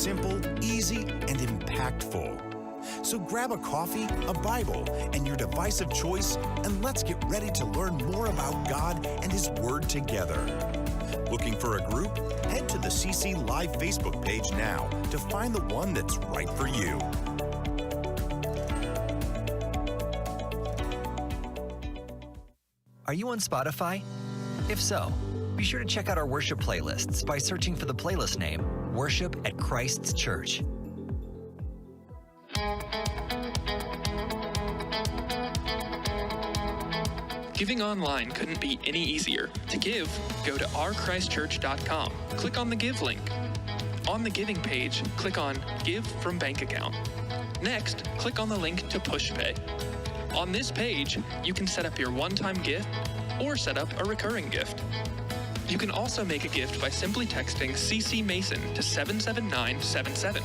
simple, easy, and impactful. So grab a coffee, a Bible, and your device of choice, and let's get ready to learn more about God and His Word together. Looking for a group? Head to the CC Live Facebook page now to find the one that's right for you. Are you on Spotify? If so, be sure to check out our worship playlists by searching for the playlist name, Worship at Christ's Church. Giving online couldn't be any easier. To give, go to ourchristchurch.com. Click on the Give link. On the Giving page, click on Give from Bank Account. Next, click on the link to PushPay. On this page, you can set up your one-time gift or set up a recurring gift. You can also make a gift by simply texting CC Mason to 77977.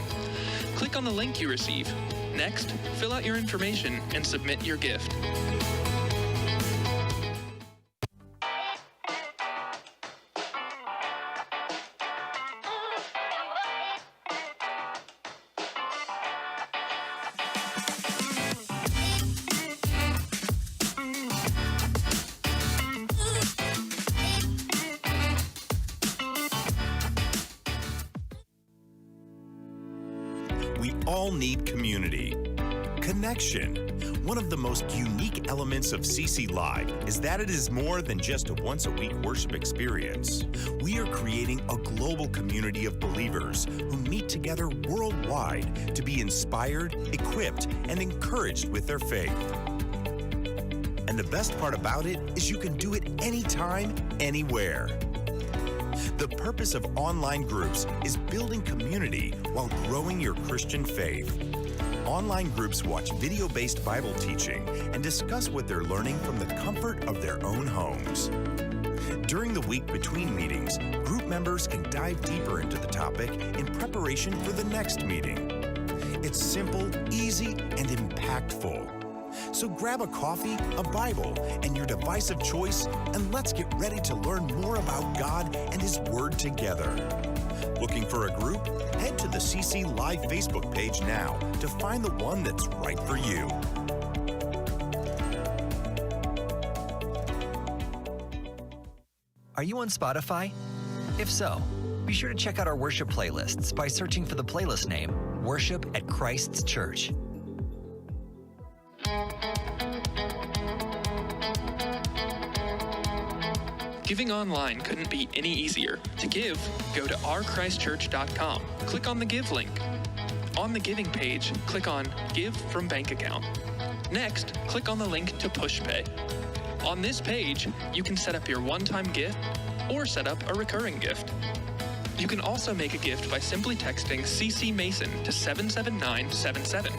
Click on the link you receive. Next, fill out your information and submit your gift. We all need community. Connection. One of the most unique elements of CC Live is that it is more than just a once-a-week worship experience. We are creating a global community of believers who meet together worldwide to be inspired, equipped, and encouraged with their faith. And the best part about it is you can do it anytime, anywhere. The purpose of online groups is building community while growing your Christian faith. Online groups watch video-based Bible teaching and discuss what they're learning from the comfort of their own homes. During the week between meetings, group members can dive deeper into the topic in preparation for the next meeting. It's simple, easy, and impactful. So grab a coffee, a Bible, and your device of choice, and let's get ready to learn more about God and His Word together. Looking for a group? Head to the CC Live Facebook page now to find the one that's right for you. Are you on Spotify? If so, be sure to check out our worship playlists by searching for the playlist name, Worship at Christ's Church. Giving online couldn't be any easier. To give, go to ourchristchurch.com. Click on the Give link. On the Giving page, click on Give from Bank Account. Next, click on the link to PushPay. On this page, you can set up your one-time gift or set up a recurring gift. You can also make a gift by simply texting CC Mason to 77977.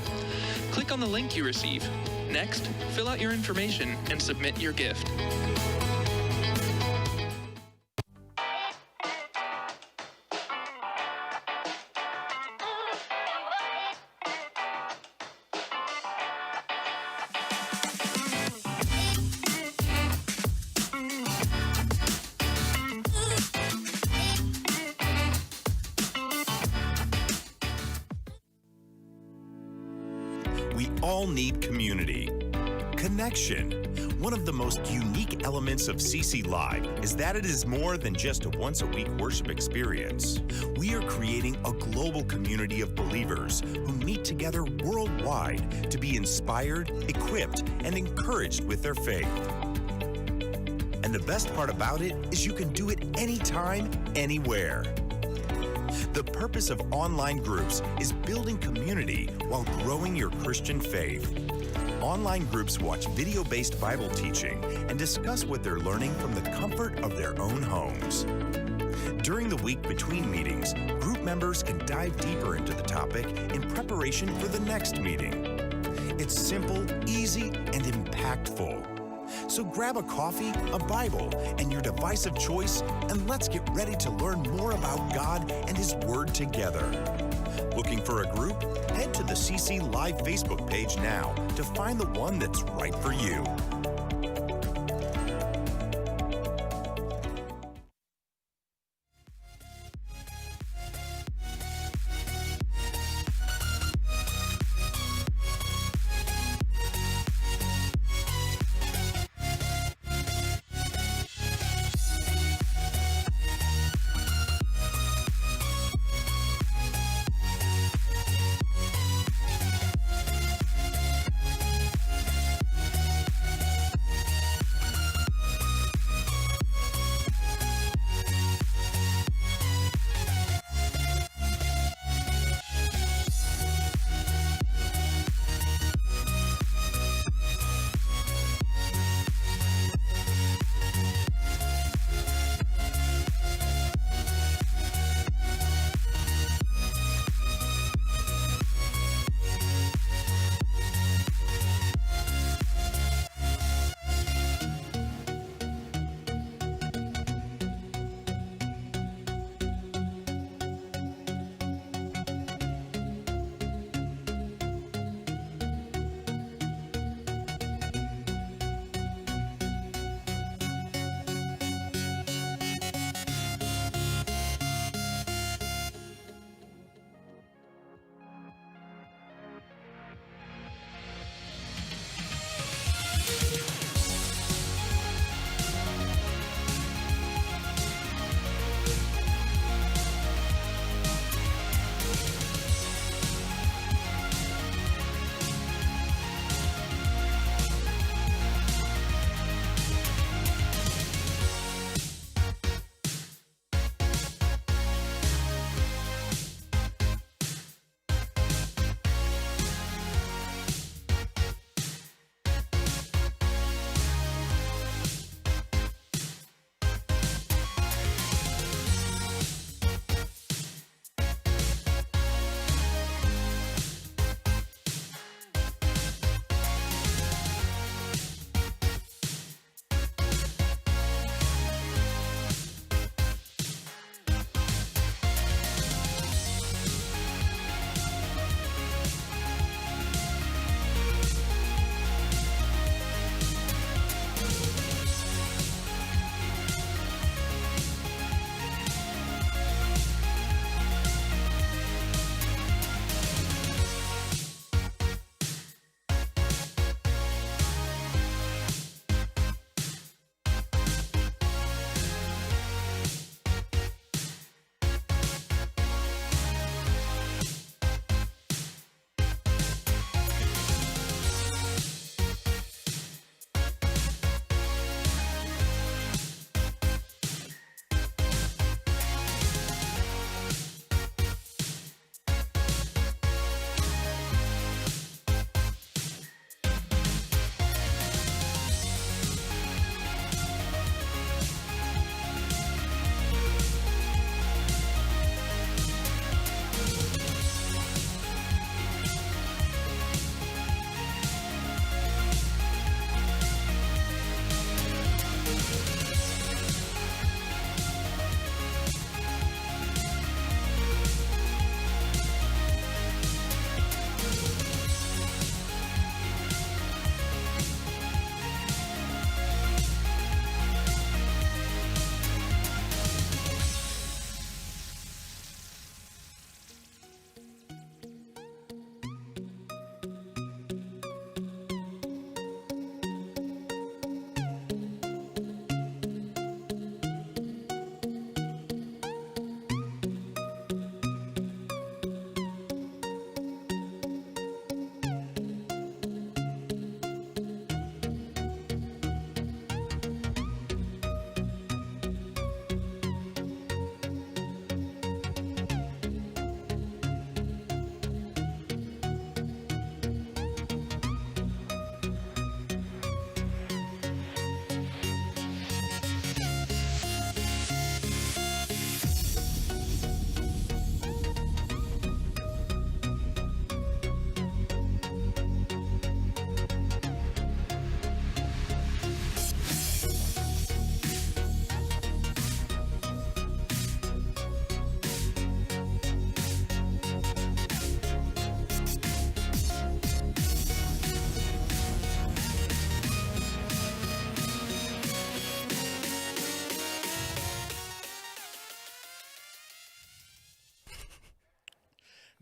Click on the link you receive. Next, fill out your information and submit your gift. We all need community. Connection. One of the most unique elements of CC Live is that it is more than just a once-a-week worship experience. We are creating a global community of believers who meet together worldwide to be inspired, equipped, and encouraged with their faith. And the best part about it is you can do it anytime, anywhere. The purpose of online groups is building community while growing your Christian faith. Online groups watch video-based Bible teaching and discuss what they're learning from the comfort of their own homes. During the week between meetings, group members can dive deeper into the topic in preparation for the next meeting. It's simple, easy, and impactful. So grab a coffee, a Bible, and your device of choice, and let's get ready to learn more about God and His Word together. Looking for a group? Head to the CC Live Facebook page now to find the one that's right for you.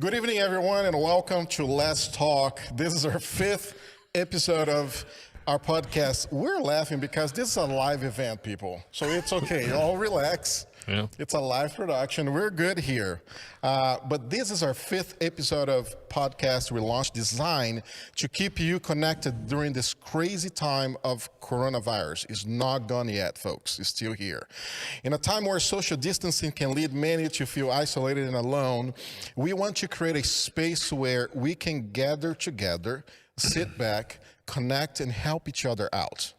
Good evening, everyone, and welcome to Let's Talk. This is our 5th episode of our podcast. We're laughing because this is a live event, people. So it's okay. All relax. Yeah. It's a live production. We're good here. But this is our 5th episode of podcast we launched, designed to keep you connected during this crazy time of coronavirus. It's not gone yet, folks. It's still here. In a time where social distancing can lead many to feel isolated and alone, we want to create a space where we can gather together, sit back, connect, and help each other out.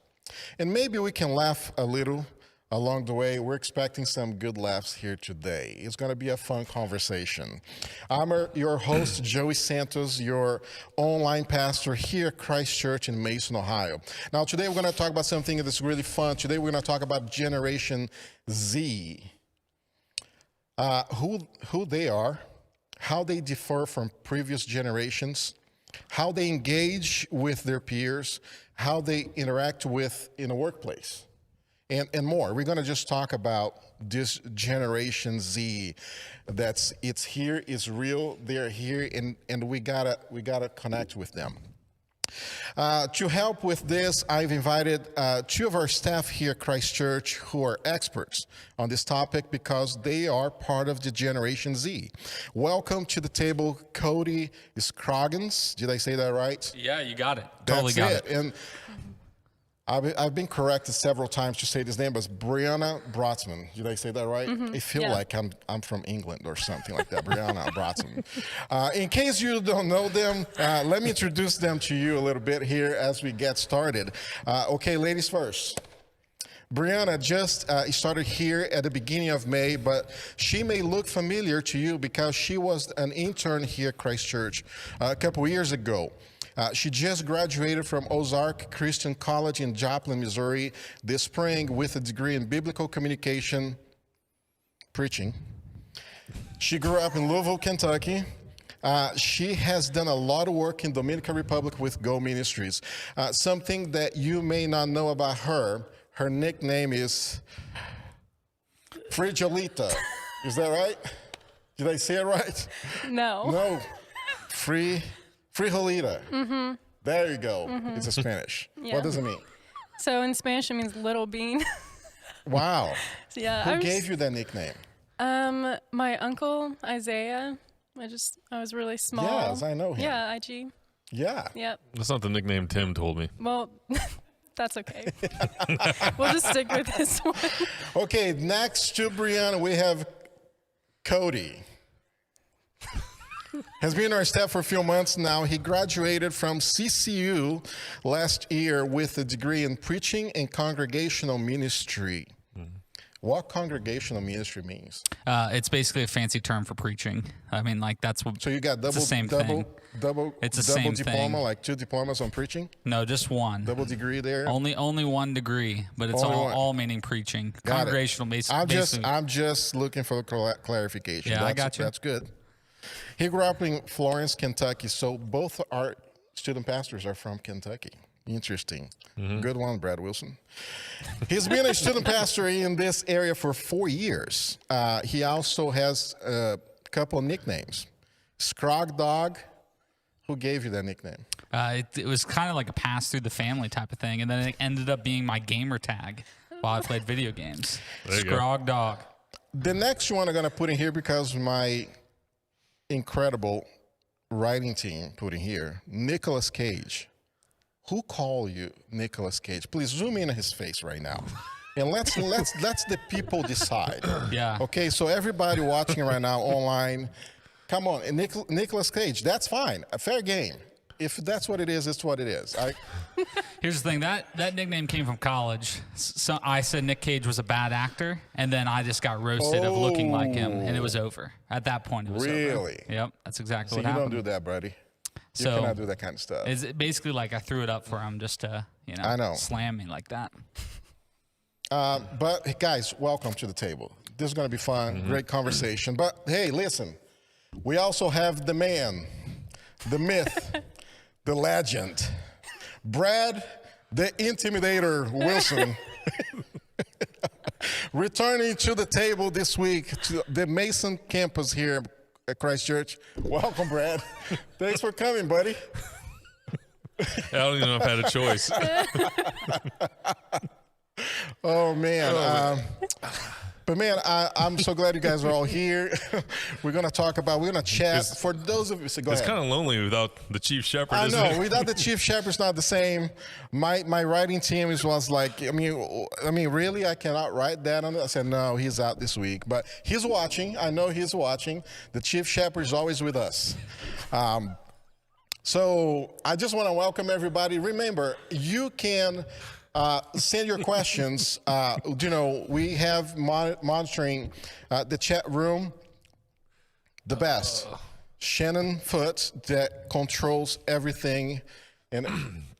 And maybe we can laugh a little along the way. We're expecting some good laughs here today. It's going to be a fun conversation. I'm your host, Joey Santos, your online pastor here at Christ Church in Mason, Ohio. Now, today we're going to talk about something that's really fun. Today we're going to talk about Generation Z, who they are, how they differ from previous generations, how they engage with their peers, how they interact with in a workplace. And more. We're going to just talk about this Generation Z. It's here, it's real, they're here, and we gotta connect with them. To help with this, I've invited 2 of our staff here at Christ Church who are experts on this topic because they are part of the Generation Z. Welcome to the table, CODY SCROGGINS. Did I say that right? Yeah, you got it. Totally got it. And I've been corrected several times to say this name, but it's BRIANNA BROTZMAN. Did I say that right? I feel like I'm from England or something like that. BRIANNA BROTZMAN. In case you don't know them, let me introduce them to you a little bit here as we get started. Okay, ladies first. BRIANNA just started here at the beginning of May, but she may look familiar to you because she was an intern here at Christ Church a couple years ago. She just graduated from Ozark Christian College in Joplin, Missouri this spring with a degree in biblical communication, preaching. She grew up in Louisville, Kentucky. She has done a lot of work in Dominican Republic with Go Ministries. Something that you may not know about her nickname is Frijolita. Is that right? Did I say it right? No. No. Frijolita. Mm-hmm. There you go. Mm-hmm. It's a Spanish. Yeah. What does it mean? So in Spanish, it means little bean. Wow. So yeah. Who gave you that nickname? My uncle, Isaiah. I was really small. Yes, I know him. Yeah, IG. Yeah. Yep. That's not the nickname Tim told me. Well, that's okay. We'll just stick with this one. Okay, next to BRIANNA, we have CODY. Has been our staff for a few months now. He graduated from CCU last year with a degree in preaching and congregational ministry. What congregational ministry means? It's basically a fancy term for preaching. I mean, like that's what. So you got it's the same thing. It's a double diploma, thing. Like 2 diplomas on preaching? No, just one. Double degree there? Only one degree, but it's all meaning preaching. Got congregational basically. I'm just looking for clarification. Yeah, I got you. That's good. He grew up in Florence, Kentucky, so both our student pastors are from Kentucky. Interesting. Mm-hmm. Good one, Brad Wilson. He's been a student pastor in this area for 4 years. He also has a couple of nicknames. Scrog Dog. Who gave you that nickname? It was kind of like a pass through the family type of thing, and then it ended up being my gamer tag while I played video games. Scrog Dog. The next one I'm going to put in here because my incredible writing team put in here, Nicolas Cage. Who called you Nicolas Cage? Please zoom in on his face right now. And let's the people decide. Yeah. Okay, so everybody watching right now online, come on, Nicolas Cage, that's fine. A fair game. If that's what it is, it's what it is. Here's the thing. That nickname came from college. So I said Nick Cage was a bad actor, and then I just got roasted of looking like him, and it was over. At that point, it was over. Really? Yep, that's exactly what happened. So you don't do that, buddy. You cannot do that kind of stuff. It's basically like I threw it up for him just to, slam me like that. But guys, welcome to the table. This is going to be fun, great conversation. But hey, listen, we also have the man, the myth, the legend, Brad, the Intimidator Wilson, returning to the table this week to the Mason campus here Christchurch. Welcome, Brad. Thanks for coming, buddy. I don't even know if I had a choice. Oh, man. But, man, I'm so glad you guys are all here. We're going to chat. For those of you, so go ahead. It's kind of lonely without the chief shepherd, I isn't know. it? Without the chief shepherd, it's not the same. My writing team was like, I mean, really, I cannot write that on it. I said, no, he's out this week, but he's watching. I know he's watching. The chief shepherd is always with us. So I just want to welcome everybody. Remember, you can send your questions. We have monitoring the chat room. The best. Shannon Foote that controls everything and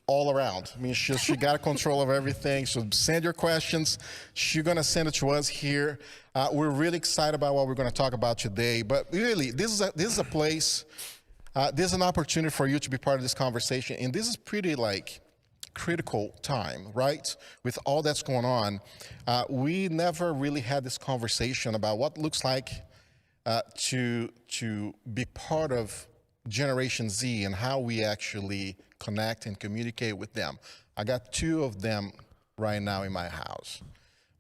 all around. I mean, she got control of everything. So send your questions. She's going to send it to us here. We're really excited about what we're going to talk about today. But really, this is a place, this is an opportunity for you to be part of this conversation. And this is pretty critical time, right? With all that's going on. We never really had this conversation about what it looks like to be part of Generation Z and how we actually connect and communicate with them. I got two of them right now in my house,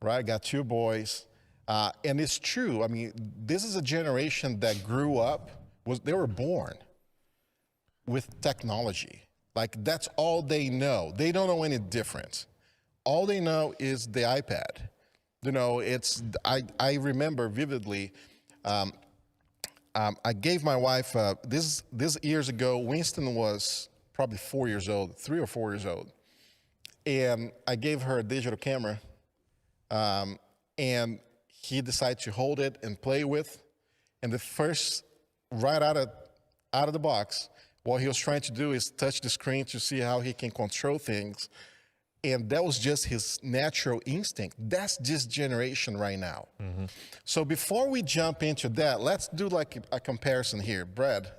right? I got two boys, and it's true. I mean, this is a generation that grew up, they were born with technology. Like, that's all they know. They don't know any different. All they know is the iPad. I remember vividly, I gave my wife, this years ago, Winston was probably 4 years old, 3 or 4 years old. And I gave her a digital camera, and he decided to hold it and play with. And the first, right out of the box, what he was trying to do is touch the screen to see how he can control things. And that was just his natural instinct. That's just generation right now. Mm-hmm. So before we jump into that, let's do like a comparison here. Brad,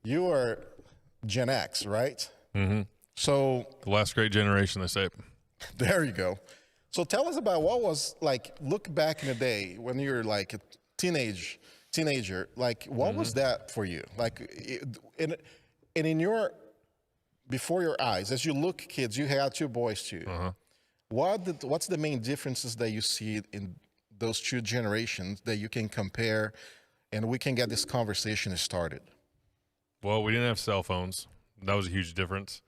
you are Gen X, right? Mm-hmm. So the last great generation, they say. There you go. So tell us about what was like, look back in the day when you were like a teenager, like what was that for you? Like, before your eyes, as you look, kids, you had two boys too. Uh-huh. What's the main differences that you see in those two generations that you can compare, and we can get this conversation started? Well, we didn't have cell phones. That was a huge difference.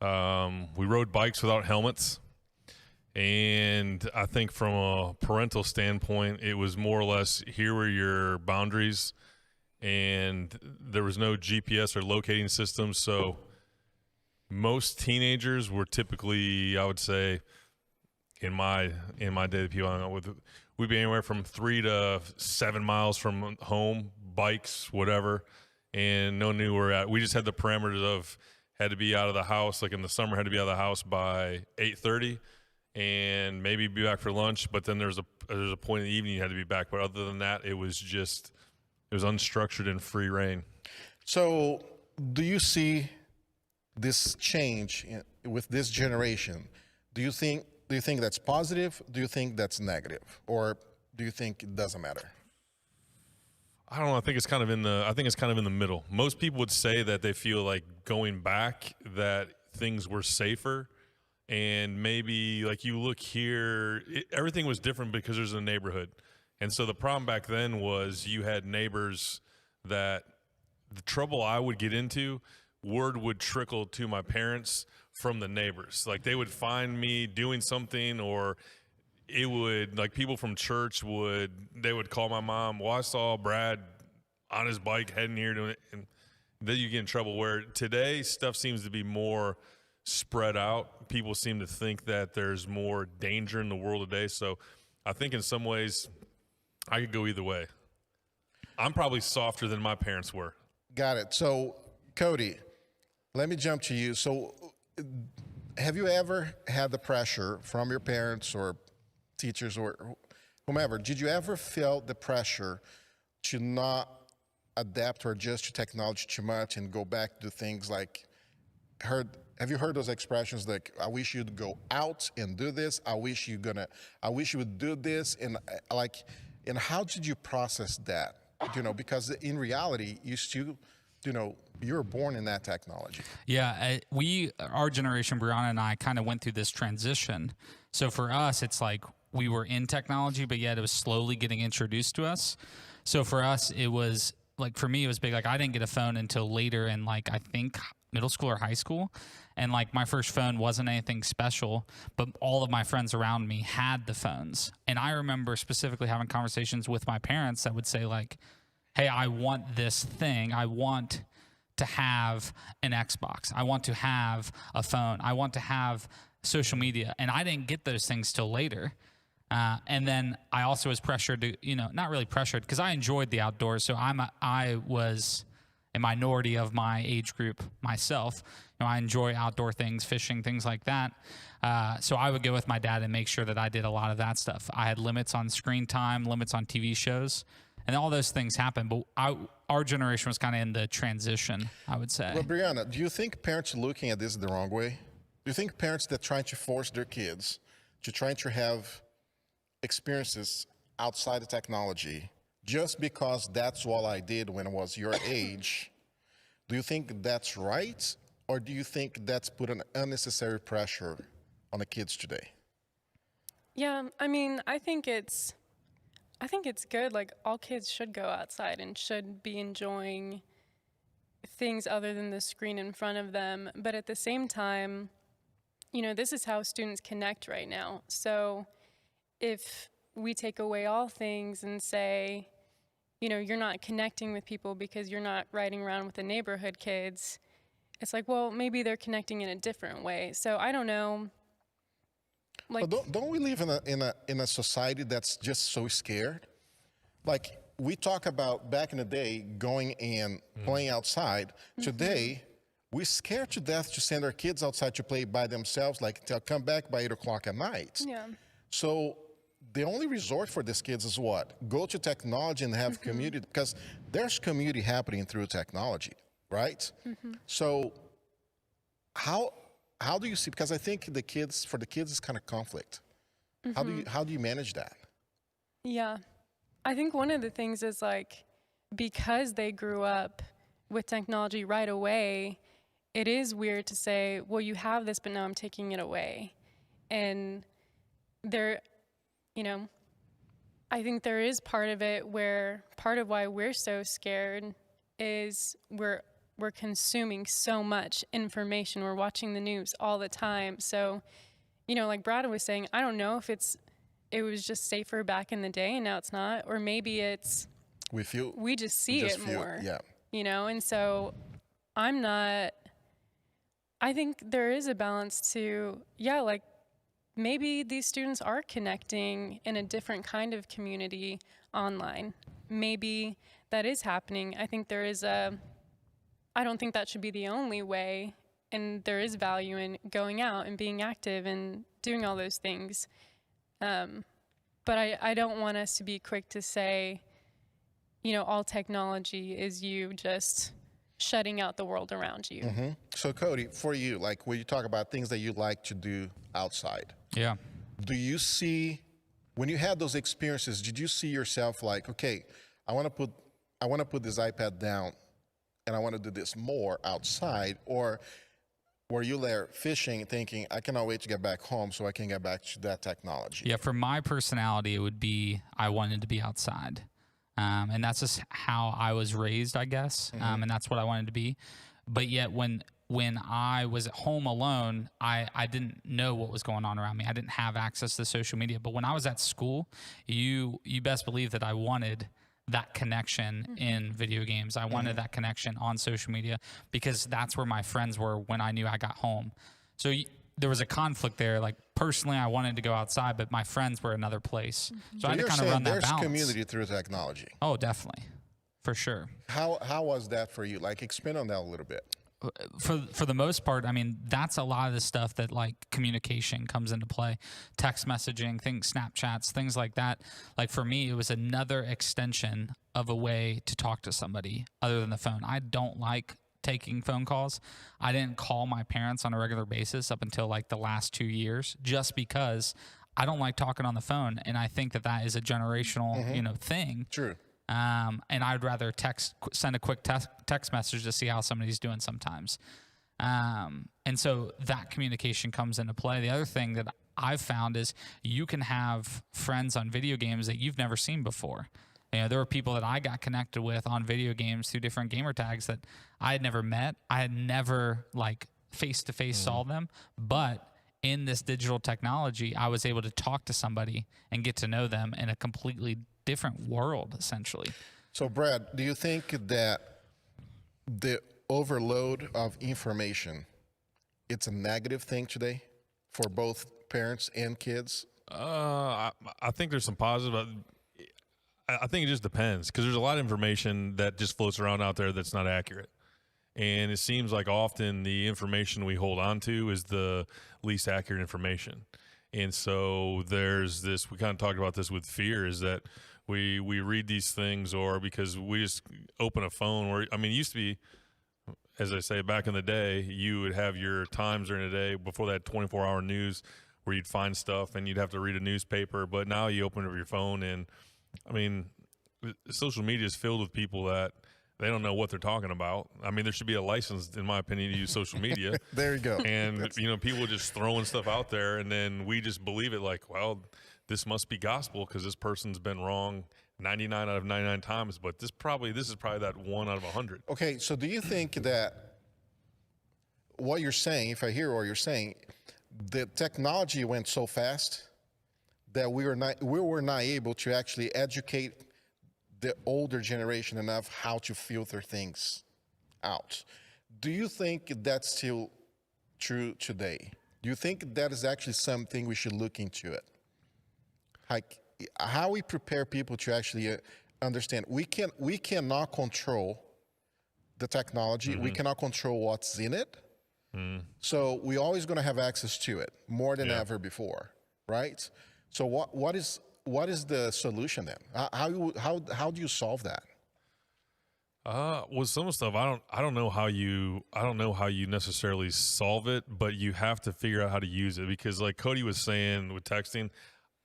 We rode bikes without helmets. And I think from a parental standpoint, it was more or less, here were your boundaries, and there was no GPS or locating system. So most teenagers were typically, I would say, in my day, the people I know with, we'd be anywhere from 3 to 7 miles from home, bikes, whatever, and no one knew where we're at. We just had the parameters of had to be out of the house, like in the summer, had to be out of the house by 8:30. And maybe be back for lunch, but then there's a point in the evening you had to be back. But other than that, it was unstructured and free reign. So do you see this change with this generation? Do you think that's positive? Do you think that's negative? Or do you think it doesn't matter? I don't know. I think it's kind of in the middle. Most people would say that they feel like going back, that things were safer. And maybe, like, you look here, everything was different because there's a neighborhood. And so the problem back then was you had neighbors that the trouble I would get into, word would trickle to my parents from the neighbors. Like, they would find me doing something, or it would, like, people from church they would call my mom, well, I saw Brad on his bike heading here doing it. And then you get in trouble, where today stuff seems to be more spread out. People seem to think that there's more danger in the world today. So I think in some ways I could go either way. I'm probably softer than my parents were. Got it. So Cody, let me jump to you. So have you ever had the pressure from your parents or teachers or whomever? Did you ever feel the pressure to not adapt or adjust to technology too much and go back to things like have you heard those expressions like, I wish you'd go out and do this, I wish you would do this, and how did you process that? because in reality, you still, you're born in that technology. Yeah, our generation, Brianna and I, kind of went through this transition. So for us, it's like we were in technology, but yet it was slowly getting introduced to us. So for us, it was like, for me, it was big. Like, I didn't get a phone until later in, like, I think middle school or high school. And like, my first phone wasn't anything special, but all of my friends around me had the phones. And I remember specifically having conversations with my parents that would say like, hey, I want this thing. I want to have an Xbox. I want to have a phone. I want to have social media. And I didn't get those things till later. And then I also was pressured to, not really pressured, because I enjoyed the outdoors. So I was a minority of my age group myself. I enjoy outdoor things, fishing, things like that. So I would go with my dad and make sure that I did a lot of that stuff. I had limits on screen time, limits on TV shows, and all those things happened. But our generation was kind of in the transition, I would say. Well, Brianna, do you think parents are looking at this the wrong way? Do you think parents that are trying to force their kids to trying to have experiences outside of technology just because that's what I did when I was your age, do you think that's right? Or do you think that's put an unnecessary pressure on the kids today? Yeah, I mean, I think it's good. Like, all kids should go outside and should be enjoying things other than the screen in front of them. But at the same time, this is how students connect right now. So if we take away all things and say, you're not connecting with people because you're not riding around with the neighborhood kids, it's like, well, maybe they're connecting in a different way. So I don't know. Like, but don't we live in a society that's just so scared? Like, we talk about back in the day going and playing outside. Today, we're scared to death to send our kids outside to play by themselves, like they'll come back by 8 o'clock at night. Yeah. So the only resort for these kids is what? Go to technology and have community, because there's community happening through technology, right? So how do you see, because I think for the kids it's kind of conflict. How do you manage that? Yeah. I think one of the things is like, because they grew up with technology right away, it is weird to say, well, you have this, but now I'm taking it away. And I think there is part of it where part of why we're so scared is we're consuming so much information. We're watching the news all the time. So, like Brad was saying, I don't know if it was just safer back in the day and now it's not, or maybe it's we just see it more. Yeah. And so I think there is a balance to, like, maybe these students are connecting in a different kind of community online. Maybe that is happening. I think I don't think that should be the only way, and there is value in going out and being active and doing all those things. But I don't want us to be quick to say, all technology is you just shutting out the world around you. So Cody, for you, like when you talk about things that you like to do outside, do you see, when you had those experiences, did you see yourself like, okay, I want to put this iPad down and I want to do this more outside? Or were you there fishing thinking, I cannot wait to get back home so I can get back to that technology? Yeah, for my personality, it would be I wanted to be outside. And that's just how I was raised, I guess. And that's what I wanted to be. But yet when I was at home alone, I didn't know what was going on around me. I didn't have access to social media. But when I was at school, you best believe that I wanted that connection in video games. I wanted that connection on social media because that's where my friends were when I knew I got home. So there was a conflict there. Like, personally, I wanted to go outside, but my friends were another place. So I had to kind of run that balance. There's community through technology. Oh, definitely. For sure. How was that for you? Like, expand on that a little bit. For the most part, I mean, that's a lot of the stuff that, like, communication comes into play. Text messaging, Snapchats, things like that. Like, for me, it was another extension of a way to talk to somebody other than the phone. I don't like taking phone calls. I didn't call my parents on a regular basis up until like the last 2 years, just because I don't like talking on the phone. And I think that is a generational, thing. True. And I'd rather send a quick text message to see how somebody's doing sometimes. And so that communication comes into play. The other thing that I've found is you can have friends on video games that you've never seen before. You know, there were people that I got connected with on video games through different gamer tags that I had never met. I had never like face-to-face saw them, but in this digital technology, I was able to talk to somebody and get to know them in a completely different world, essentially. So, Brad, do you think that the overload of information, it's a negative thing today for both parents and kids? I think there's some positive. I think it just depends, because there's a lot of information that just floats around out there that's not accurate. And it seems like often the information we hold on to is the least accurate information. And so there's this, we kind of talked about this with fear, is that we read these things, or because we just open a phone where, I mean, it used to be, as I say, back in the day, you would have your times during the day before that 24-hour news where you'd find stuff and you'd have to read a newspaper. But now you open up your phone and, I mean, social media is filled with people that they don't know what they're talking about. I mean, there should be a license, in my opinion, to use social media. There you go. And, you know, people just throwing stuff out there, and then we just believe it like, well, this must be gospel because this person's been wrong 99 out of 99 times, but this is probably that 1 out of 100. Okay, so do you think that what you're saying, if I hear what you're saying, the technology went so fast that we were not able to actually educate the older generation enough how to filter things out? Do you think that's still true today? Do you think that is actually something we should look into it? Like how we prepare people to actually understand. We cannot control the technology. We cannot control what's in it. So we're always going to have access to it more than ever before, right? So what is the solution then? How do you solve that? With some stuff, I don't know how you necessarily solve it, but you have to figure out how to use it, because like Cody was saying with texting,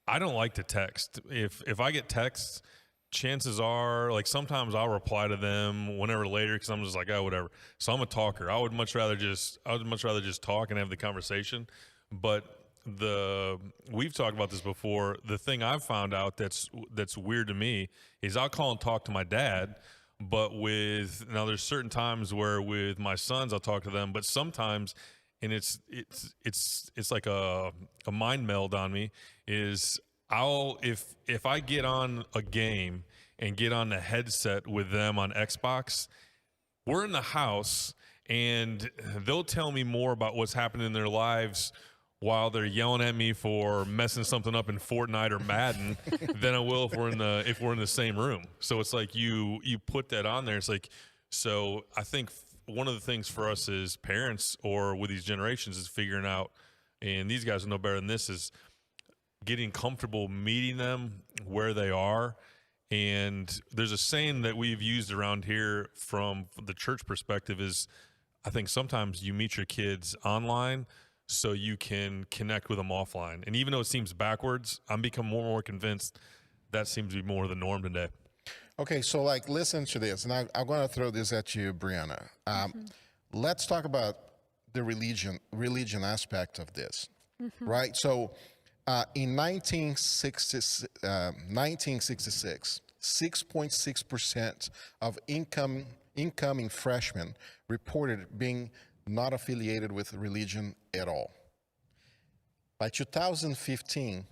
I don't like to text. If I get texts, chances are, like, sometimes I'll reply to them whenever later because I'm just like, oh, whatever. So I'm a talker. I would much rather just talk and have the conversation. But we've talked about this before. The thing I've found out that's weird to me is I'll call and talk to my dad, but now there's certain times where with my sons I'll talk to them, but sometimes, and it's like a mind meld on me, is if I get on a game and get on the headset with them on Xbox, we're in the house and they'll tell me more about what's happening in their lives while they're yelling at me for messing something up in Fortnite or Madden than I will if we're in the same room. So it's like you put that on there. It's like, so I think one of the things for us as parents or with these generations is figuring out, and these guys know better than this, is getting comfortable meeting them where they are. And there's a saying that we've used around here from the church perspective is, I think sometimes you meet your kids online so you can connect with them offline. And even though it seems backwards, I'm becoming more and more convinced that seems to be more the norm today. Okay, so like, listen to this, and I'm going to throw this at you, Brianna. Let's talk about the religion aspect of this, right? So in 1966, 6.6% of incoming freshmen reported being not affiliated with religion at all. By 2015,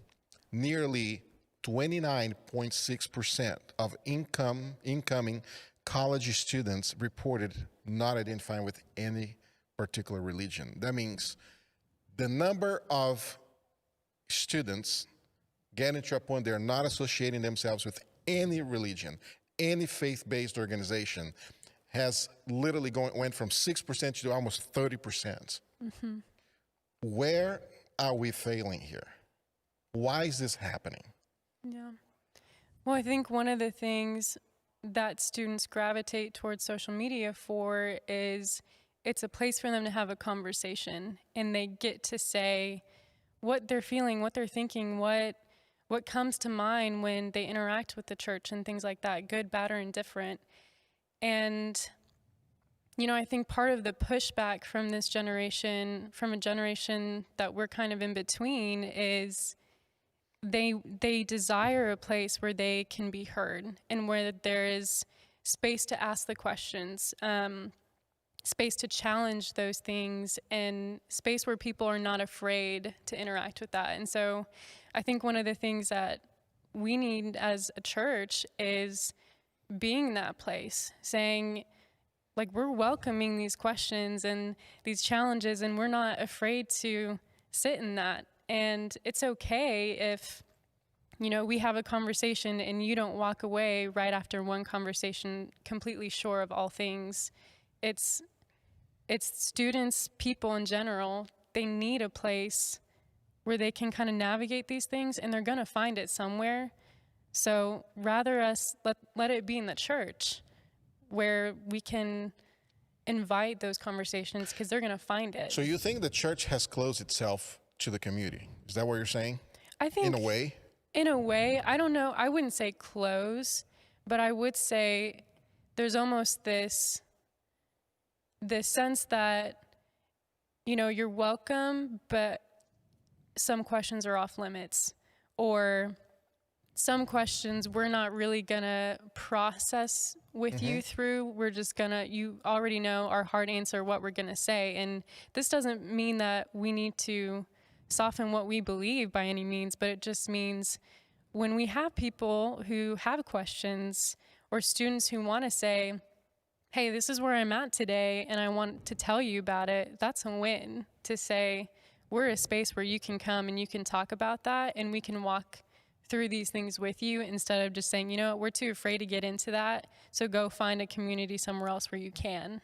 nearly 29.6% of incoming college students reported not identifying with any particular religion. That means the number of students getting to a point they're not associating themselves with any religion, any faith-based organization, has literally went from 6% to almost 30%. Where are we failing here? Why is this happening? Yeah. Well, I think one of the things that students gravitate towards social media for is it's a place for them to have a conversation, and they get to say what they're feeling, what they're thinking, what what comes to mind when they interact with the church and things like that, good, bad, or indifferent. And, you know, I think part of the pushback from this generation, from a generation that we're kind of in between, is they desire a place where they can be heard and where there is space to ask the questions, space to challenge those things, and space where people are not afraid to interact with that. And so I think one of the things that we need as a church is being that place, saying, like, we're welcoming these questions and these challenges, and we're not afraid to sit in that. And it's okay if, you know, we have a conversation and you don't walk away right after one conversation completely sure of all things. It's students, people in general, they need a place where they can kind of navigate these things, and they're going to find it somewhere. So rather us let it be in the church where we can invite those conversations, because they're going to find it. So you think the church has closed itself to the community? Is that what you're saying? I think in a way? In a way. I don't know. I wouldn't say close, but I would say there's almost this sense that, you know, you're welcome, but some questions are off limits, or some questions we're not really gonna process with you through. We're just gonna, you already know our hard answer, what we're gonna say. And this doesn't mean that we need to soften what we believe by any means, but it just means when we have people who have questions, or students who want to say, hey, this is where I'm at today and I want to tell you about it, that's a win. To say, we're a space where you can come and you can talk about that, and we can walk through these things with you, instead of just saying, you know, we're too afraid to get into that, so go find a community somewhere else where you can.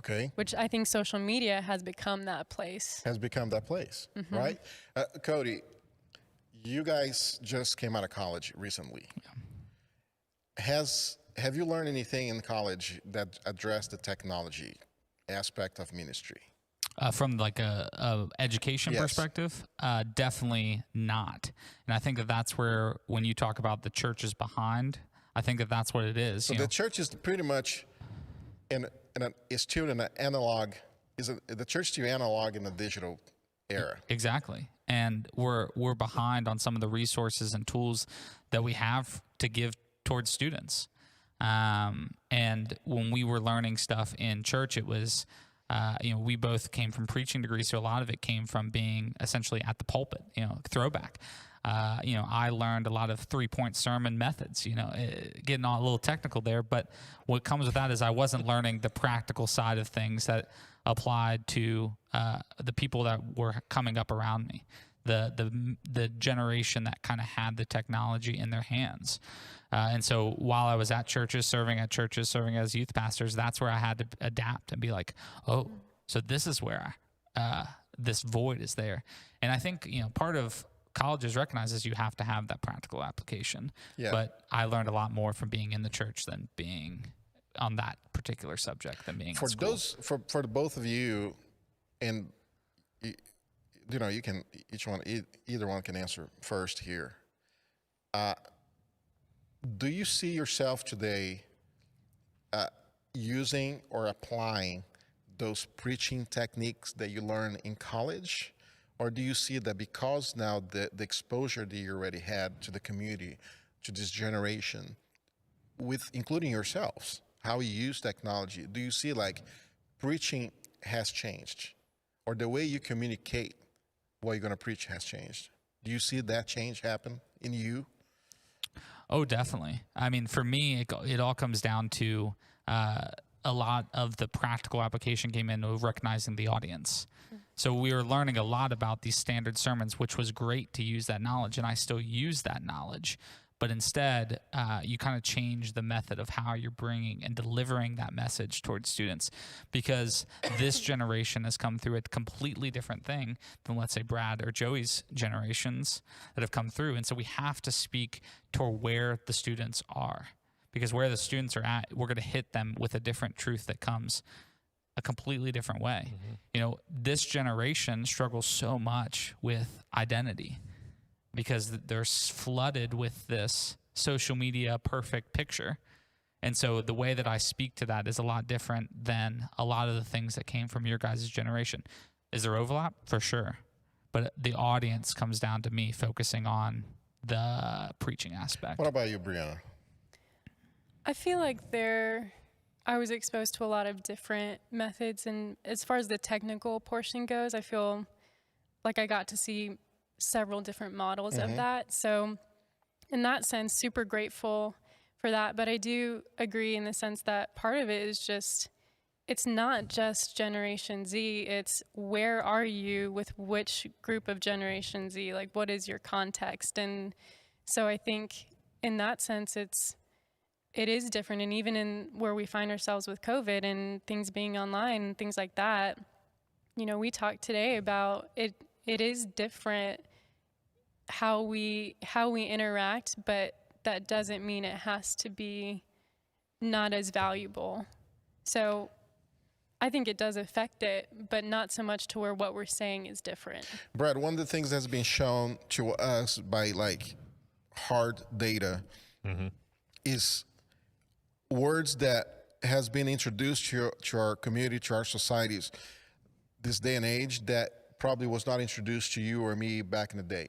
Okay. Which I think social media has become that place. Has become that place, right? Cody, you guys just came out of college recently. Yeah. Have you learned anything in college that addressed the technology aspect of ministry? From like a education perspective, definitely not. And I think that that's where, when you talk about the church is behind, I think that that's what it is. So the church is pretty much is still in an analog. The church still analog in the digital era? Exactly. And we're behind on some of the resources and tools that we have to give towards students. And when we were learning stuff in church, it was, you know, we both came from preaching degrees, so a lot of it came from being essentially at the pulpit, you know, throwback. You know, I learned a lot of 3-point sermon methods, you know, getting all a little technical there, but what comes with that is I wasn't learning the practical side of things that applied to the people that were coming up around me, the generation that kind of had the technology in their hands. And so while I was at churches, serving as youth pastors, that's where I had to adapt and be like, oh, so this is where this void is there. And I think, you know, part of colleges recognizes you have to have that practical application. Yeah. But I learned a lot more from being in the church than being on that particular subject than being for in school. For the both of you, and you know, you can either one can answer first here. Do you see yourself today using or applying those preaching techniques that you learn in college? Or do you see that because now the exposure that you already had to the community, to this generation, with including yourselves, how you use technology, do you see like preaching has changed? Or the way you communicate what you're going to preach has changed? Do you see that change happen in you? Oh, definitely. I mean, for me, it all comes down to a lot of the practical application came in of recognizing the audience. So we were learning a lot about these standard sermons, which was great to use that knowledge, and I still use that knowledge. But instead, you kind of change the method of how you're bringing and delivering that message towards students, because this generation has come through a completely different thing than, let's say, Brad or Joey's generations that have come through. And so we have to speak toward where the students are, because where the students are at, we're going to hit them with a different truth that comes a completely different way. You know, this generation struggles so much with identity. because they're flooded with this social media perfect picture. And so the way that I speak to that is a lot different than a lot of the things that came from your guys' generation. Is there overlap? For sure. But the audience comes down to me focusing on the preaching aspect. What about you, Brianna? I feel like I was exposed to a lot of different methods, and as far as the technical portion goes, I feel like I got to see several different models of that. So in that sense, super grateful for that. But I do agree in the sense that part of it is just, it's not just Generation Z, it's where are you with which group of Generation Z? Like, what is your context? And so I think in that sense, it is different. And even in where we find ourselves with COVID and things being online and things like that, you know, we talked today about it is different how we interact, but that doesn't mean it has to be not as valuable. So I think it does affect it, but not so much to where what we're saying is different. Brad, one of the things that's been shown to us by like hard data is words that has been introduced to our community, to our societies this day and age that probably was not introduced to you or me back in the day.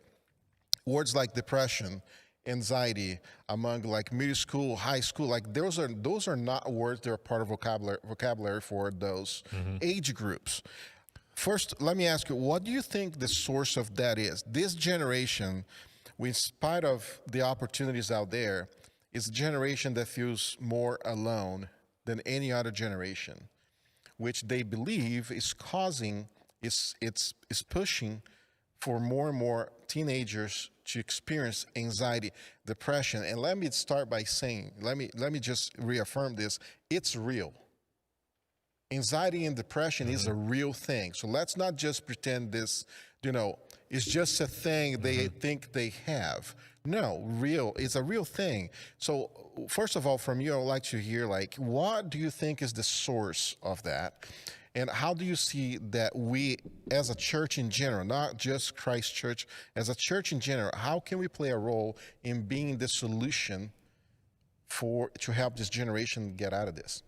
Words like depression, anxiety, among like middle school, high school, like those are not words that are part of vocabulary for those age groups. First, let me ask you, what do you think the source of that is? This generation, in spite of the opportunities out there, is a generation that feels more alone than any other generation, which they believe is causing, it's pushing for more and more teenagers to experience anxiety, depression. And let me start by saying, let me just reaffirm this, it's real. Anxiety and depression is a real thing. So let's not just pretend this, you know, is just a thing they think they have. No, it's a real thing. So first of all, from you, I would like to hear, like, what do you think is the source of that? And how do you see that we, as a church in general, not just Christ Church, as a church in general, how can we play a role in being the solution to help this generation get out of this?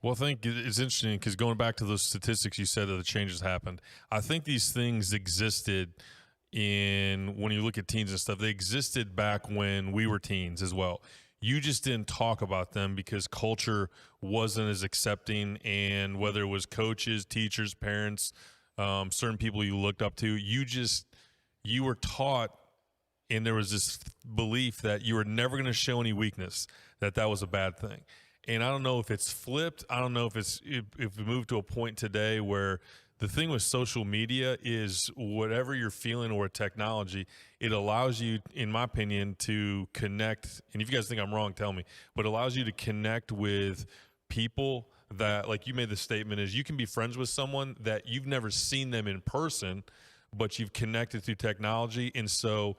Well, I think it's interesting because going back to those statistics you said that the changes happened, I think these things existed when you look at teens and stuff, they existed back when we were teens as well. You just didn't talk about them because culture wasn't as accepting, and whether it was coaches, teachers, parents, certain people you looked up to, you were taught, and there was this belief that you were never going to show any weakness, that was a bad thing. And I don't know if it's flipped. I don't know if we moved to a point today where the thing with social media is whatever you're feeling or technology, it allows you, in my opinion, to connect. And if you guys think I'm wrong, tell me. But it allows you to connect with people that, like you made the statement, is you can be friends with someone that you've never seen them in person, but you've connected through technology. And so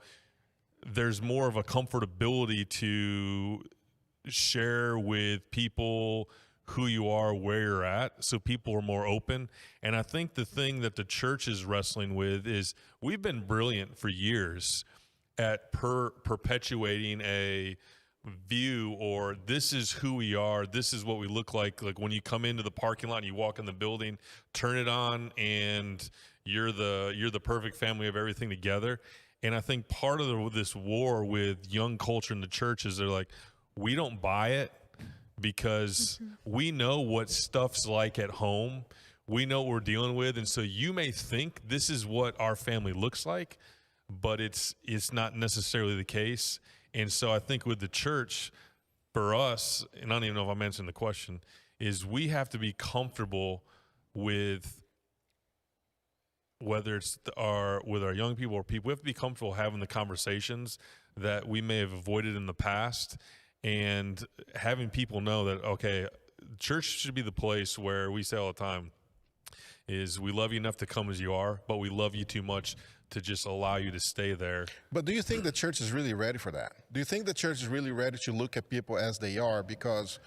there's more of a comfortability to share with people who you are, where you're at, so people are more open. And I think the thing that the church is wrestling with is we've been brilliant for years at perpetuating a view, or this is who we are, this is what we look like when you come into the parking lot and you walk in the building, turn it on, and you're the perfect family of everything together. And I think part of this war with young culture in the church is they're like, we don't buy it, because we know what stuff's like at home. We know what we're dealing with. And so you may think this is what our family looks like, but it's not necessarily the case. And so I think with the church, for us, and I don't even know if I'm answering the question, is we have to be comfortable with whether it's with our young people or people. We have to be comfortable having the conversations that we may have avoided in the past, and having people know that, okay, church should be the place where we say all the time is we love you enough to come as you are, but we love you too much to just allow you to stay there. But do you think the church is really ready for that? Do you think the church is really ready to look at people as they are? Because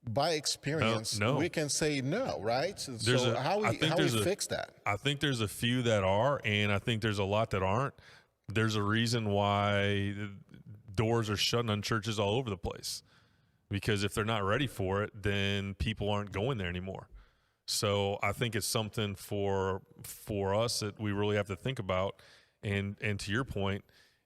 by experience, no. we can say no, right? So how we fix that? I think there's a few that are, and I think there's a lot that aren't. There's a reason why doors are shutting on churches all over the place, because if they're not ready for it, then people aren't going there anymore. So I think it's something for us that we really have to think about. And to your point,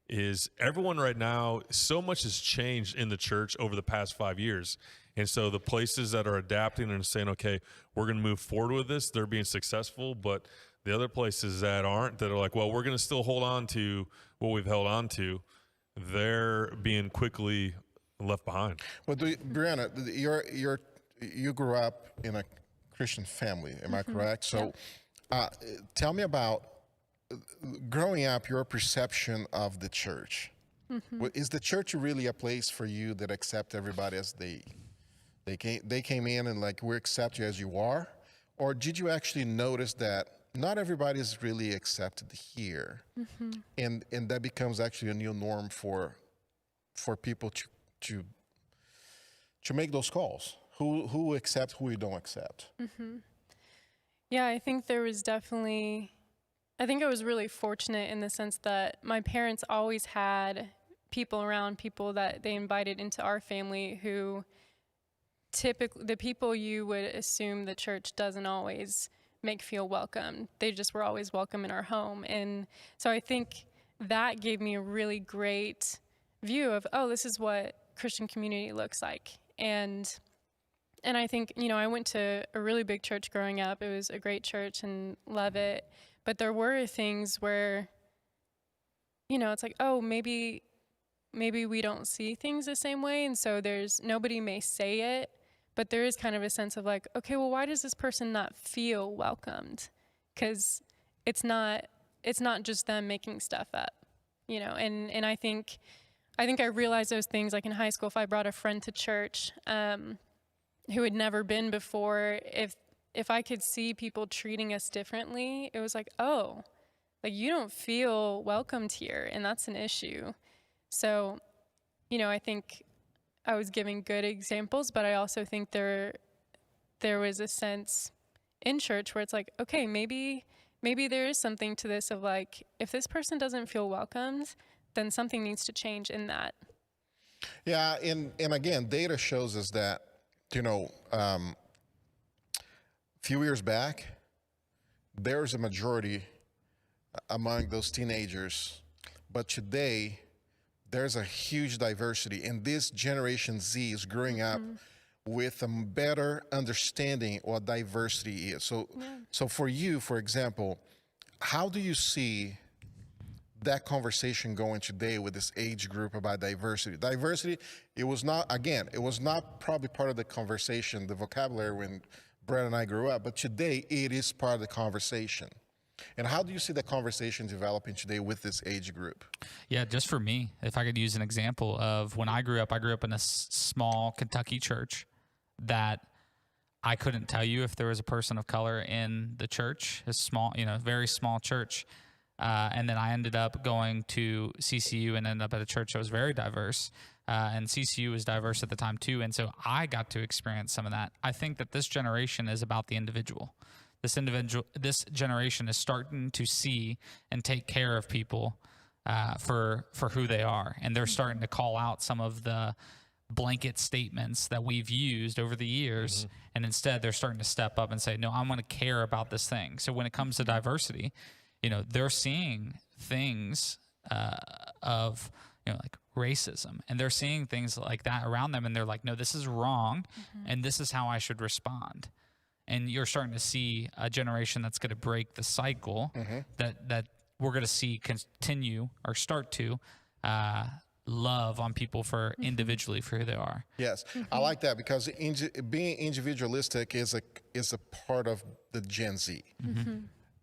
is everyone right now, so much has changed in the church over the past 5 years. And so the places that are adapting and saying, okay, we're going to move forward with this, they're being successful. But the other places that aren't, that are like, well, we're going to still hold on to what we've held on to, they're being quickly left behind. Well, Brianna, you grew up in a Christian family, am I correct? So tell me about growing up, your perception of the church. Is the church really a place for you that accept everybody as they came in and like, we accept you as you are? Or did you actually notice that not everybody is really accepted here, and that becomes actually a new norm for people to make those calls? Who accept, who you don't accept? Yeah, I think there was definitely, I think I was really fortunate in the sense that my parents always had people around, people that they invited into our family who typically, the people you would assume the church doesn't always make feel welcome. They just were always welcome in our home. And so I think that gave me a really great view of, oh, this is what Christian community looks like. And I think, you know, I went to a really big church growing up. It was a great church and love it. But there were things where, you know, it's like, oh, maybe we don't see things the same way. And so nobody may say it, but there is kind of a sense of like, okay, well, why does this person not feel welcomed? Because it's not just them making stuff up, you know. And I think I realized those things like in high school. If I brought a friend to church who had never been before, if I could see people treating us differently, it was like, oh, like you don't feel welcomed here, and that's an issue. So, you know, I think I was giving good examples, but I also think there was a sense in church where it's like, okay, maybe there is something to this of like, if this person doesn't feel welcomed, then something needs to change in that. Yeah, and again, data shows us that, you know, a few years back, there's a majority among those teenagers, but today there's a huge diversity, and this Generation Z is growing up with a better understanding what diversity is. So for you, for example, how do you see that conversation going today with this age group about diversity? Diversity, it was not probably part of the conversation, the vocabulary when Brett and I grew up, but today it is part of the conversation. And how do you see the conversation developing today with this age group? Yeah, just for me, if I could use an example of when I grew up in a small Kentucky church that I couldn't tell you if there was a person of color in the church, a small, you know, very small church. And then I ended up going to CCU and ended up at a church that was very diverse. And CCU was diverse at the time too. And so I got to experience some of that. I think that this generation is about the individual. This generation is starting to see and take care of people for who they are. And they're starting to call out some of the blanket statements that we've used over the years. And instead they're starting to step up and say, no, I'm going to care about this thing. So when it comes to diversity, you know, they're seeing things of, you know, like racism, and they're seeing things like that around them. And they're like, no, this is wrong. And this is how I should respond. And you're starting to see a generation that's going to break the cycle that we're going to see continue or start to love on people for individually for who they are. Yes, I like that, because being individualistic is a part of the Gen Z.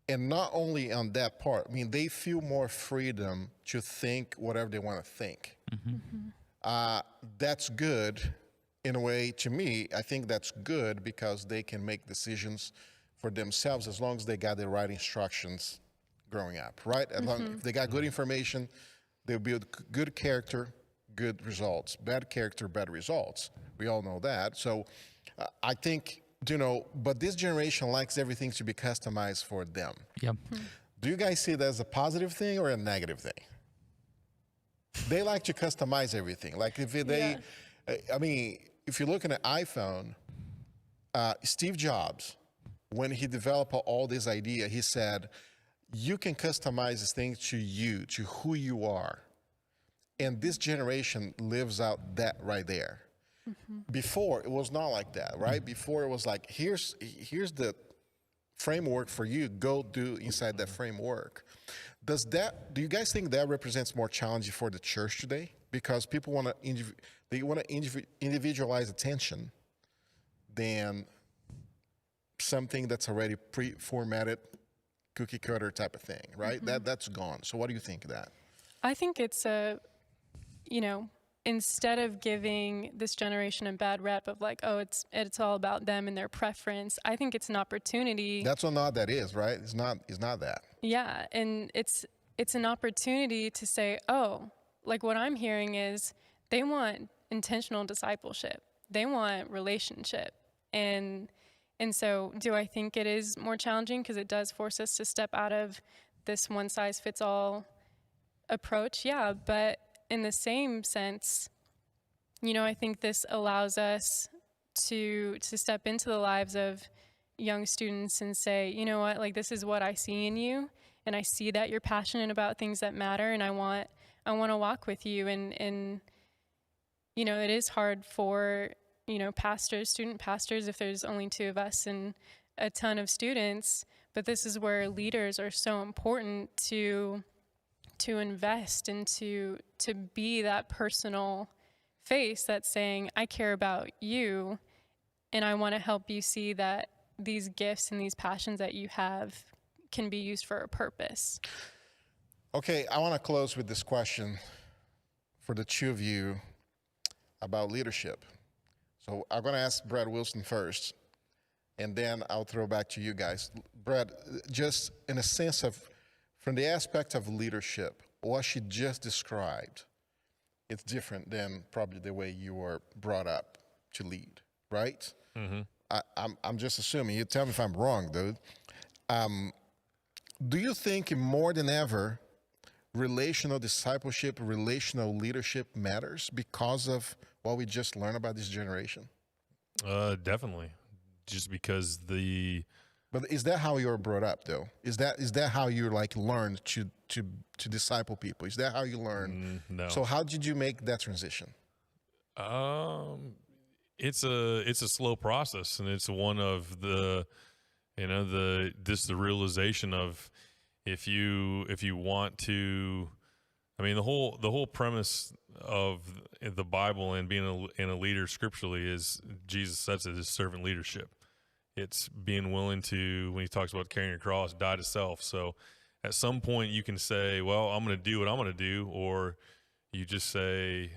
And not only on that part, I mean, they feel more freedom to think whatever they want to think. That's good. In a way, to me, I think that's good because they can make decisions for themselves as long as they got the right instructions growing up, right? As long if they got good information, they'll build good character, good results. Bad character, bad results. We all know that. So I think, you know, but this generation likes everything to be customized for them. Yep. Do you guys see that as a positive thing or a negative thing? They like to customize everything. Like if they, I mean, if you look at an iPhone, Steve Jobs, when he developed all this idea, he said, you can customize this thing to you, to who you are. And this generation lives out that right there. Before, it was not like that, right? Before, it was like, here's the framework for you. Go do inside that framework. Do you guys think that represents more challenging for the church today? Because people want to individualize attention than something that's already pre-formatted, cookie cutter type of thing, right? That's gone. So what do you think of that? I think it's instead of giving this generation a bad rep of like, oh, it's all about them and their preference, I think it's an opportunity. That's not that is, right? It's not that. Yeah, and it's an opportunity to say, oh, like what I'm hearing is they want intentional discipleship. They want relationship. And so do I think it is more challenging because it does force us to step out of this one size fits all approach? Yeah, but in the same sense, I think this allows us to step into the lives of young students and say, you know what, like this is what I see in you, and I see that you're passionate about things that matter, and I want to walk with you. And it is hard for student pastors, if there's only 2 of us and a ton of students, but this is where leaders are so important to invest and to be that personal face that's saying, I care about you, and I want to help you see that these gifts and these passions that you have can be used for a purpose. Okay, I want to close with this question for the 2 of you about leadership. So I'm going to ask Brad Wilson first, and then I'll throw back to you guys. Brad, just in a sense of, from the aspect of leadership, what she just described, it's different than probably the way you were brought up to lead, right? I'm just assuming. You tell me if I'm wrong, dude. Do you think more than ever, relational discipleship, relational leadership matters because of what we just learned about this generation? Definitely. Just because But is that how you were brought up, though? Is that how you learned to disciple people? Is that how you learned? No. So how did you make that transition? It's a slow process, and it's one of the realization of if you want to, I mean, the whole premise of the Bible and being a leader scripturally is, Jesus says it is servant leadership. It's being willing to, when he talks about carrying your cross, die to self. So at some point you can say, well, I'm going to do what I'm going to do, or you just say,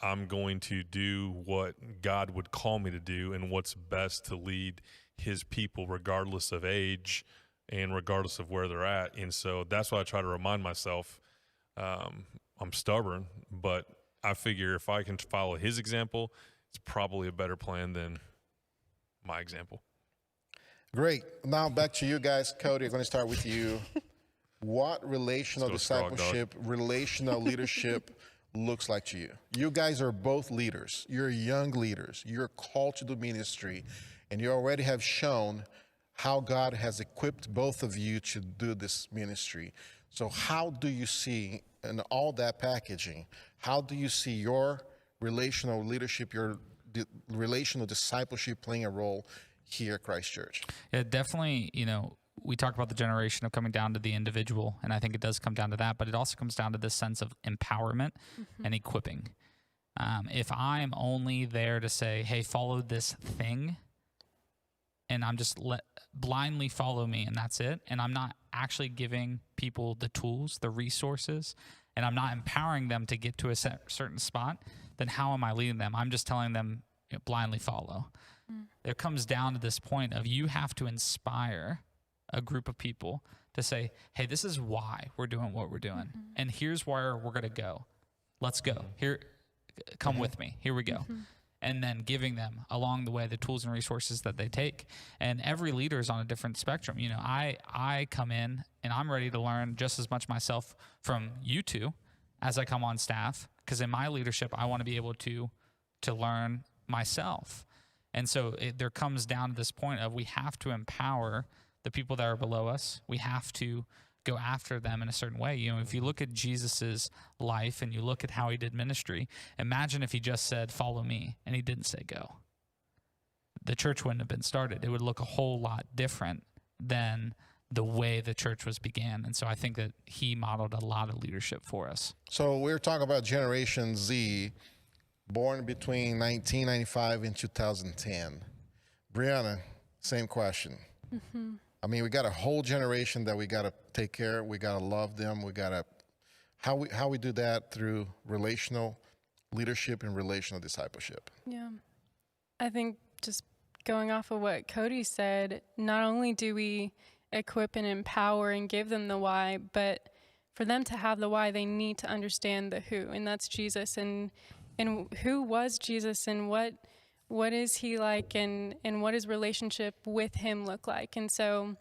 I'm going to do what God would call me to do and what's best to lead his people regardless of age and regardless of where they're at. And so that's why I try to remind myself, I'm stubborn, but I figure if I can follow his example, it's probably a better plan than my example. Great. Now back to you guys. Cody, I'm going to start with you. What relational discipleship, relational leadership looks like to you? You guys are both leaders. You're young leaders. You're called to do ministry, and you already have shown how God has equipped both of you to do this ministry. So how do you see, in all that packaging, how do you see your relational leadership, your relational discipleship playing a role here at Christ Church? Yeah, definitely, we talk about the generation of coming down to the individual, and I think it does come down to that, but it also comes down to this sense of empowerment and equipping. If I'm only there to say, hey, follow this thing, and I'm just blindly follow me, and that's it, and I'm not actually giving people the tools, the resources, and I'm not empowering them to get to a certain spot, then how am I leading them? I'm just telling them, blindly follow. It comes down to this point of you have to inspire a group of people to say, hey, this is why we're doing what we're doing. And here's where we're going to go. Let's go. Here, come with me. Here we go. And then giving them along the way the tools and resources that they take. And every leader is on a different spectrum. I come in and I'm ready to learn just as much myself from you two as I come on staff, because in my leadership, I want to be able to learn myself. And so there comes down to this point of we have to empower the people that are below us. We have to go after them in a certain way. You know, if you look at Jesus's life and you look at how he did ministry, imagine if he just said, "Follow me," and he didn't say go. The church wouldn't have been started. It would look a whole lot different than the way the church was began. And so I think that he modeled a lot of leadership for us. So we're talking about Generation Z, born between 1995 and 2010. Brianna, same question. I mean, we got a whole generation that we got to take care of. We got to love them. We got to, how we do that through relational leadership and relational discipleship. Yeah. I think just going off of what Cody said, not only do we equip and empower and give them the why, but for them to have the why, they need to understand the who, and that's Jesus. And who was Jesus, and what is he like, and what does relationship with him look like? And so,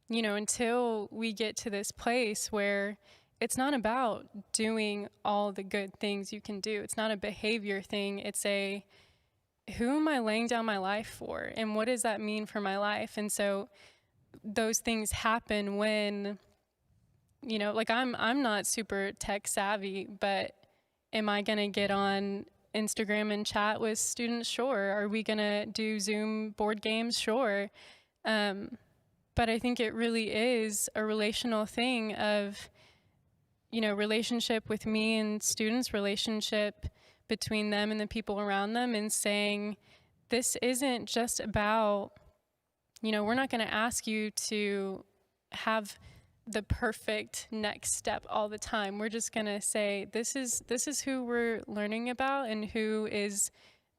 you know, until we get to this place where it's not about doing all the good things you can do, it's not a behavior thing, it's a, who am I laying down my life for, and what does that mean for my life? And so those things happen when, you know, like I'm not super tech savvy, but am I going to get on Instagram and chat with students? Sure. Are we going to do Zoom board games? Sure. But I think it really is a relational thing of, you know, relationship with me and students, relationship between them and the people around them, and saying, this isn't just about, you know, we're not going to ask you to have the perfect next step all the time. We're just going to say, this is who we're learning about and who is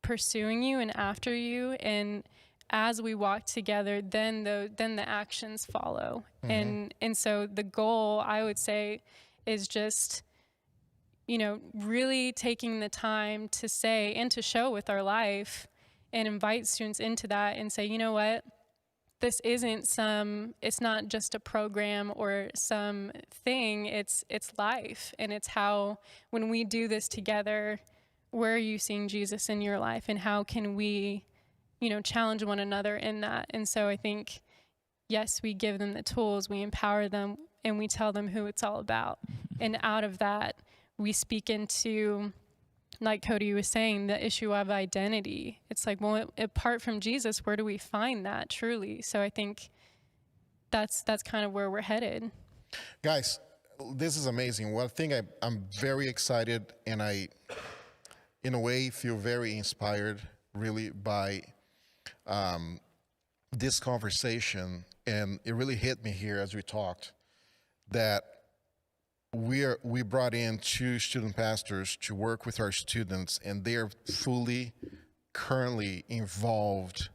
pursuing you and after you. And as we walk together, then the actions follow. And so the goal, I would say, is just, you know, really taking the time to say and to show with our life and invite students into that and say, you know what? This isn't it's not just a program or some thing, it's life. And it's how, when we do this together, where are you seeing Jesus in your life, and how can we, you know, challenge one another in that? And so I think, yes, we give them the tools, we empower them, and we tell them who it's all about. And out of that, we speak into, like Cody was saying, the issue of identity. It's like, well, apart from Jesus, where do we find that truly? So I think that's kind of where we're headed. Guys, this is amazing. One thing I'm very excited, and I, in a way, feel very inspired really by this conversation. And it really hit me here as we talked that we brought in 2 student pastors to work with our students, and they are fully currently involved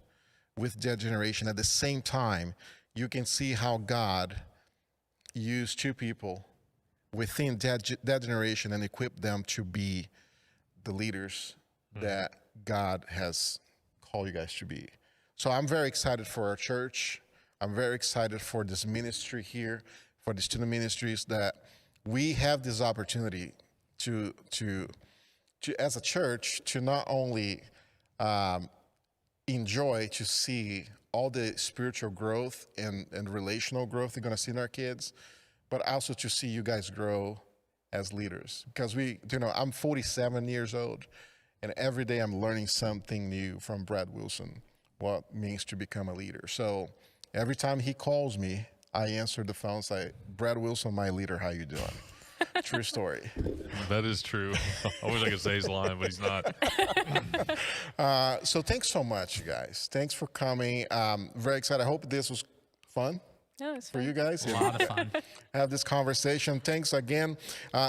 with that generation. At the same time, you can see how God used 2 people within that generation and equipped them to be the leaders that God has called you guys to be. So I'm very excited for our church. I'm very excited for this ministry here, for the student ministries, that we have this opportunity to as a church, to not only enjoy to see all the spiritual growth and relational growth they're going to see in our kids, but also to see you guys grow as leaders. Because I'm 47 years old, and every day I'm learning something new from Brad Wilson, what it means to become a leader. So every time he calls me, I answer the phone and say, Brad Wilson, my leader, how you doing? True story. That is true. I wish I could say his line, but he's not. So thanks so much, you guys. Thanks for coming. Very excited. I hope this was fun. Yeah, it's for fun. you guys. A lot of fun. Have this conversation. Thanks again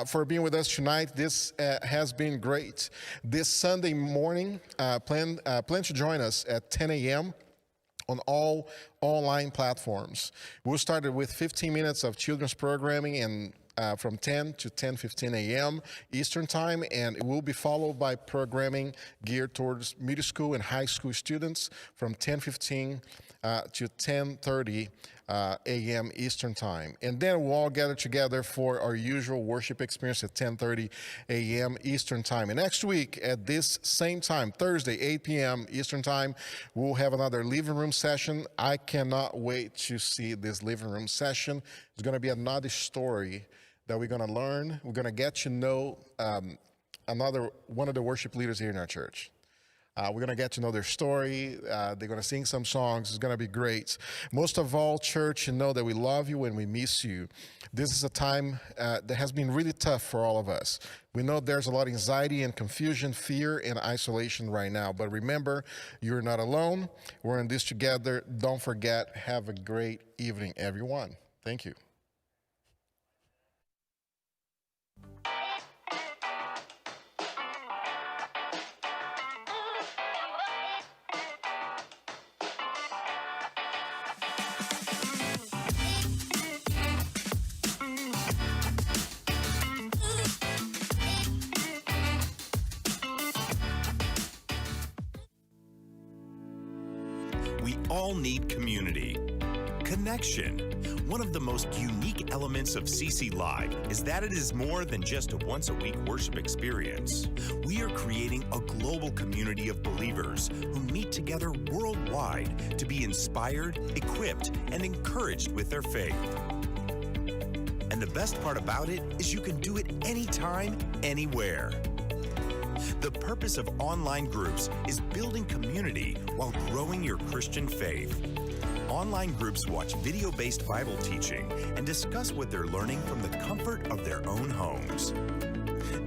for being with us tonight. This has been great. This Sunday morning, plan to join us at 10 a.m. on all online platforms. We'll start with 15 minutes of children's programming, and from 10 to 10:15 a.m. Eastern Time, and it will be followed by programming geared towards middle school and high school students from 10:15 to 10:30 a.m. Eastern Time. And then we'll all gather together for our usual worship experience at 10:30 a.m. Eastern Time. And next week at this same time, Thursday, 8 p.m. Eastern Time, we'll have another living room session. I cannot wait to see this living room session. It's going to be another story that we're going to learn. We're going to get to know one of the worship leaders here in our church. We're going to get to know their story. They're going to sing some songs. It's going to be great. Most of all, church, you know that we love you and we miss you. This is a time that has been really tough for all of us. We know there's a lot of anxiety and confusion, fear and isolation right now. But remember, you're not alone. We're in this together. Don't forget, have a great evening, everyone. Thank you. We all need community. Connection. One of the most unique elements of CC Live is that it is more than just a once-a-week worship experience. We are creating a global community of believers who meet together worldwide to be inspired, equipped, and encouraged with their faith. And the best part about it is you can do it anytime, anywhere. The purpose of online groups is building community while growing your Christian faith. Online groups watch video-based Bible teaching and discuss what they're learning from the comfort of their own homes.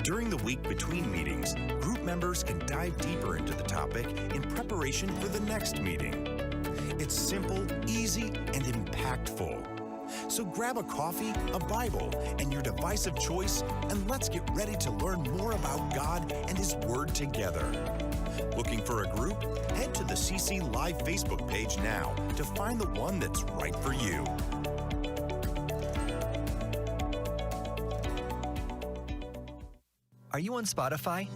During the week between meetings, group members can dive deeper into the topic in preparation for the next meeting. It's simple, easy, and impactful. So grab a coffee, a Bible, and your device of choice, and let's get ready to learn more about God and His Word together. Looking for a group? Head to the CC Live Facebook page now to find the one that's right for you. Are you on Spotify?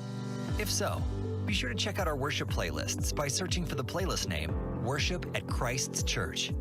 If so, be sure to check out our worship playlists by searching for the playlist name, Worship at Christ's Church.